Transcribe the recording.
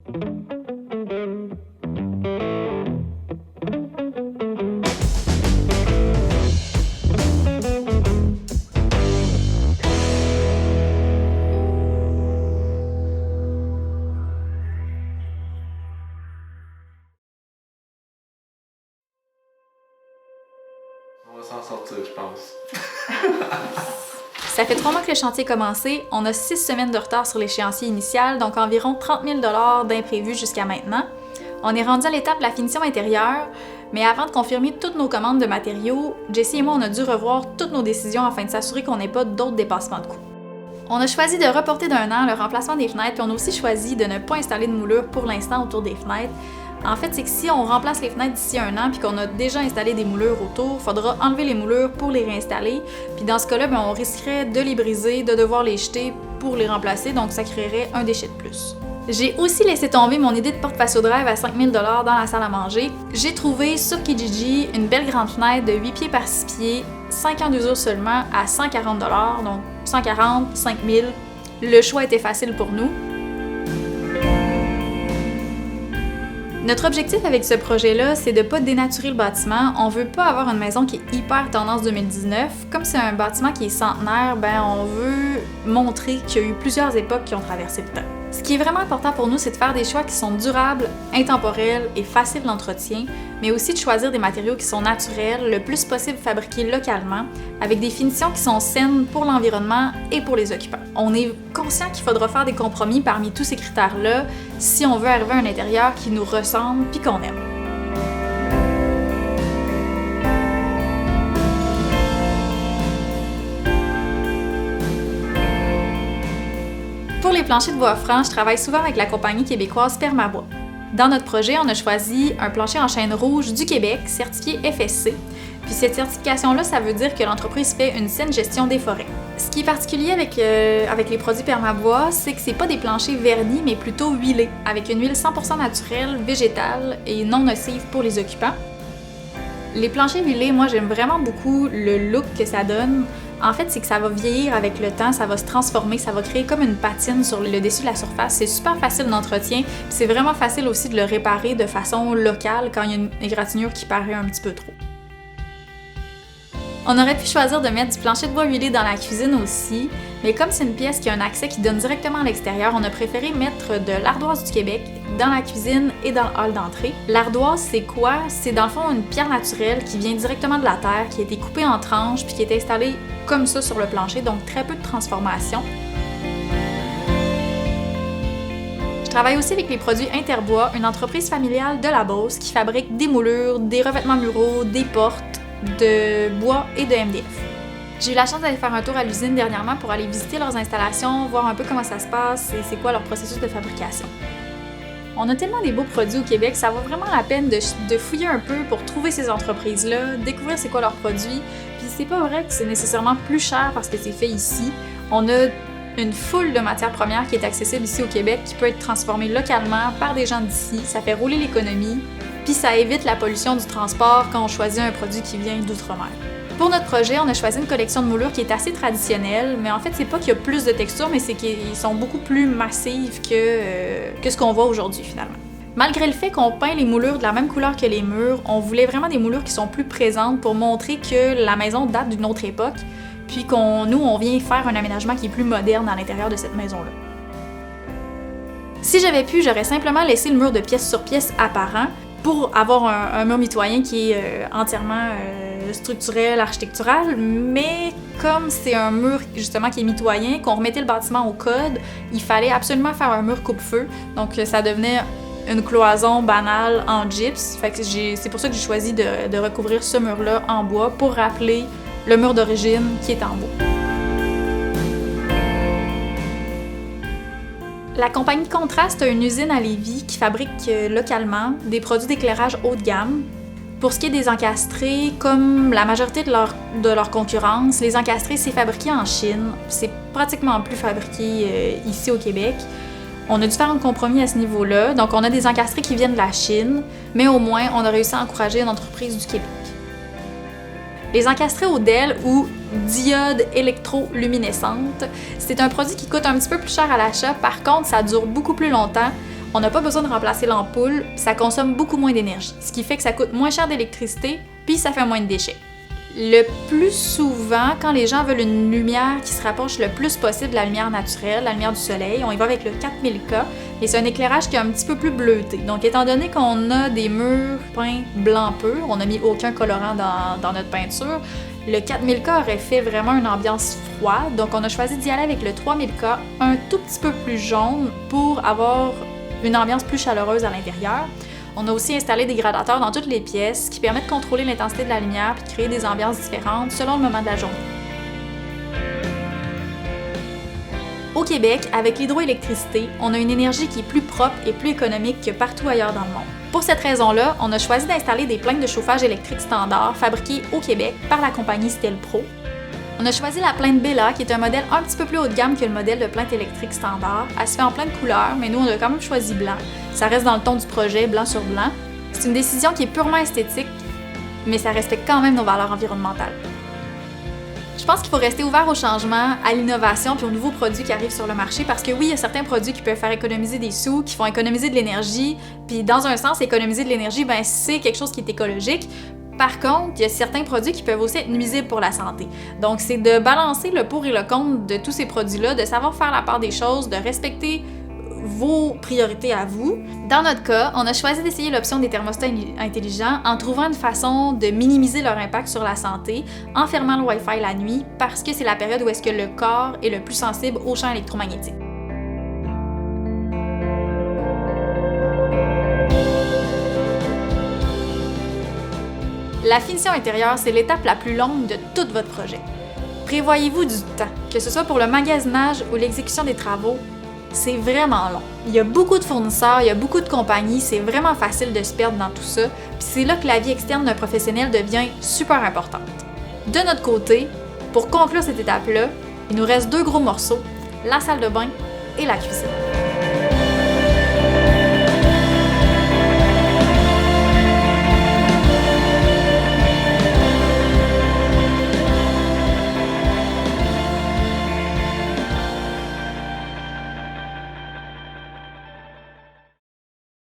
On va s'en sortir, je pense. Ça fait 3 mois que le chantier est commencé, on a 6 semaines de retard sur l'échéancier initial, donc environ 30 000 $ d'imprévus jusqu'à maintenant. On est rendu à l'étape de la finition intérieure, mais avant de confirmer toutes nos commandes de matériaux, Jessie et moi on a dû revoir toutes nos décisions afin de s'assurer qu'on n'ait pas d'autres dépassements de coûts. On a choisi de reporter d'1 an le remplacement des fenêtres, puis on a aussi choisi de ne pas installer de moulure pour l'instant autour des fenêtres. En fait, c'est que si on remplace les fenêtres d'ici 1 an puis qu'on a déjà installé des moulures autour, il faudra enlever les moulures pour les réinstaller. Puis dans ce cas-là, on risquerait de les briser, de devoir les jeter pour les remplacer, donc ça créerait un déchet de plus. J'ai aussi laissé tomber mon idée de porte patio drive à 5 000 $ dans la salle à manger. J'ai trouvé sur Kijiji une belle grande fenêtre de 8 pieds par 6 pieds, 5 ans d'usure seulement, à 140 $, donc 140, 5 000. Le choix était facile pour nous. Notre objectif avec ce projet-là, c'est de ne pas dénaturer le bâtiment. On veut pas avoir une maison qui est hyper tendance 2019. Comme c'est un bâtiment qui est centenaire, on veut montrer qu'il y a eu plusieurs époques qui ont traversé le temps. Ce qui est vraiment important pour nous, c'est de faire des choix qui sont durables, intemporels et faciles d'entretien, mais aussi de choisir des matériaux qui sont naturels, le plus possible fabriqués localement, avec des finitions qui sont saines pour l'environnement et pour les occupants. On est conscient qu'il faudra faire des compromis parmi tous ces critères-là si on veut arriver à un intérieur qui nous ressemble puis qu'on aime. Pour les planchers de bois franc, je travaille souvent avec la compagnie québécoise Permabois. Dans notre projet, on a choisi un plancher en chêne rouge du Québec, certifié FSC. Puis cette certification-là, ça veut dire que l'entreprise fait une saine gestion des forêts. Ce qui est particulier avec les produits Permabois, c'est que c'est pas des planchers vernis, mais plutôt huilés, avec une huile 100% naturelle, végétale et non nocive pour les occupants. Les planchers huilés, moi j'aime vraiment beaucoup le look que ça donne. En fait, c'est que ça va vieillir avec le temps, ça va se transformer, ça va créer comme une patine sur le dessus de la surface. C'est super facile d'entretien, puis c'est vraiment facile aussi de le réparer de façon locale quand il y a une égratignure qui paraît un petit peu trop. On aurait pu choisir de mettre du plancher de bois huilé dans la cuisine aussi, mais comme c'est une pièce qui a un accès qui donne directement à l'extérieur, on a préféré mettre de l'ardoise du Québec dans la cuisine et dans le hall d'entrée. L'ardoise, c'est quoi? C'est dans le fond une pierre naturelle qui vient directement de la terre, qui a été coupée en tranches puis qui est installée comme ça sur le plancher, donc très peu de transformation. Je travaille aussi avec les produits Interbois, une entreprise familiale de la Beauce qui fabrique des moulures, des revêtements muraux, des portes, de bois et de MDF. J'ai eu la chance d'aller faire un tour à l'usine dernièrement pour aller visiter leurs installations, voir un peu comment ça se passe et c'est quoi leur processus de fabrication. On a tellement des beaux produits au Québec, ça vaut vraiment la peine de fouiller un peu pour trouver ces entreprises-là, découvrir c'est quoi leurs produits. Puis c'est pas vrai que c'est nécessairement plus cher parce que c'est fait ici. On a une foule de matières premières qui est accessible ici au Québec, qui peut être transformée localement par des gens d'ici. Ça fait rouler l'économie, puis ça évite la pollution du transport quand on choisit un produit qui vient d'outre-mer. Pour notre projet, on a choisi une collection de moulures qui est assez traditionnelle, mais en fait, c'est pas qu'il y a plus de textures, mais c'est qu'ils sont beaucoup plus massives que ce qu'on voit aujourd'hui, finalement. Malgré le fait qu'on peint les moulures de la même couleur que les murs, on voulait vraiment des moulures qui sont plus présentes pour montrer que la maison date d'une autre époque, puis on vient faire un aménagement qui est plus moderne à l'intérieur de cette maison-là. Si j'avais pu, j'aurais simplement laissé le mur de pièce sur pièce apparent pour avoir un mur mitoyen qui est entièrement structurel, architectural, mais comme c'est un mur justement qui est mitoyen, qu'on remettait le bâtiment au code, il fallait absolument faire un mur coupe-feu, donc ça devenait une cloison banale en gyps. Fait que c'est pour ça que j'ai choisi de recouvrir ce mur-là en bois pour rappeler le mur d'origine qui est en bois. La compagnie Contraste a une usine à Lévis qui fabrique localement des produits d'éclairage haut de gamme. Pour ce qui est des encastrés, comme la majorité de leur concurrence, les encastrés, c'est fabriqué en Chine. C'est pratiquement plus fabriqué ici au Québec. On a dû faire un compromis à ce niveau-là. Donc, on a des encastrés qui viennent de la Chine, mais au moins, on a réussi à encourager une entreprise du Québec. Les encastrés au DEL ou diode électroluminescente, c'est un produit qui coûte un petit peu plus cher à l'achat. Par contre, ça dure beaucoup plus longtemps. On n'a pas besoin de remplacer l'ampoule, ça consomme beaucoup moins d'énergie, ce qui fait que ça coûte moins cher d'électricité, puis ça fait moins de déchets. Le plus souvent, quand les gens veulent une lumière qui se rapproche le plus possible de la lumière naturelle, la lumière du soleil, on y va avec le 4000K, et c'est un éclairage qui est un petit peu plus bleuté. Donc étant donné qu'on a des murs peints blanc pur, on n'a mis aucun colorant dans notre peinture, le 4000K aurait fait vraiment une ambiance froide, donc on a choisi d'y aller avec le 3000K, un tout petit peu plus jaune pour avoir une ambiance plus chaleureuse à l'intérieur. On a aussi installé des gradateurs dans toutes les pièces qui permettent de contrôler l'intensité de la lumière et de créer des ambiances différentes selon le moment de la journée. Au Québec, avec l'hydroélectricité, on a une énergie qui est plus propre et plus économique que partout ailleurs dans le monde. Pour cette raison-là, on a choisi d'installer des plaintes de chauffage électrique standard fabriquées au Québec par la compagnie Stelpro. On a choisi la plainte Bella, qui est un modèle un petit peu plus haut de gamme que le modèle de plainte électrique standard. Elle se fait en plein de couleurs, mais nous on a quand même choisi blanc. Ça reste dans le ton du projet, blanc sur blanc. C'est une décision qui est purement esthétique, mais ça respecte quand même nos valeurs environnementales. Je pense qu'il faut rester ouvert au changement, à l'innovation puis aux nouveaux produits qui arrivent sur le marché parce que oui, il y a certains produits qui peuvent faire économiser des sous, qui font économiser de l'énergie, puis dans un sens, économiser de l'énergie, c'est quelque chose qui est écologique. Par contre, il y a certains produits qui peuvent aussi être nuisibles pour la santé. Donc, c'est de balancer le pour et le contre de tous ces produits-là, de savoir faire la part des choses, de respecter vos priorités à vous. Dans notre cas, on a choisi d'essayer l'option des thermostats intelligents en trouvant une façon de minimiser leur impact sur la santé en fermant le Wi-Fi la nuit parce que c'est la période où est-ce que le corps est le plus sensible aux champs électromagnétiques. La finition intérieure, c'est l'étape la plus longue de tout votre projet. Prévoyez-vous du temps, que ce soit pour le magasinage ou l'exécution des travaux, c'est vraiment long. Il y a beaucoup de fournisseurs, il y a beaucoup de compagnies, c'est vraiment facile de se perdre dans tout ça, puis c'est là que la vie externe d'un professionnel devient super importante. De notre côté, pour conclure cette étape-là, il nous reste 2 gros morceaux, la salle de bain et la cuisine.